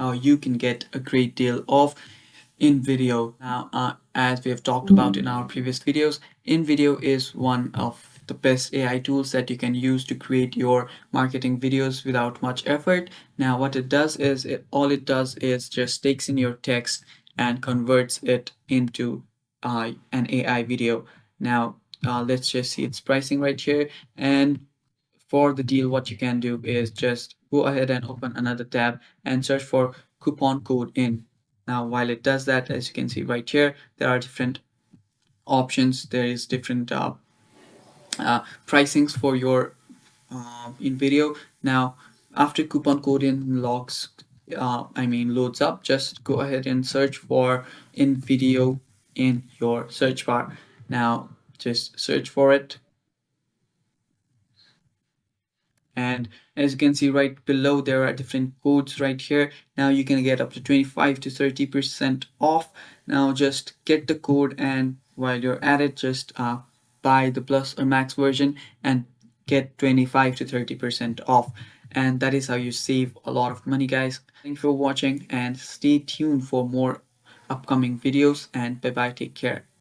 how you can get a great deal of Invideo. Now, as we have talked about in our previous videos, Invideo is one of the best AI tools that you can use to create your marketing videos without much effort. Now, what it does is all it does is just takes in your text and converts it into an AI video. Now, let's just see its pricing right here. And for the deal, what you can do is just go ahead and open another tab and search for coupon code in. Now, while it does that, as you can see right here, there are different options. There is different pricings for your Invideo. Now, after coupon code in loads up, just go ahead and search for Invideo in your search bar. Now, just search for it. And as you can see right below, there are different codes right here. Now you can get up to 25 to 30% off. Now just get the code, and while you're at it, just buy the plus or max version and get 25 to 30% off. And that is how you save a lot of money, guys. Thanks for watching and stay tuned for more upcoming videos, and bye bye, take care.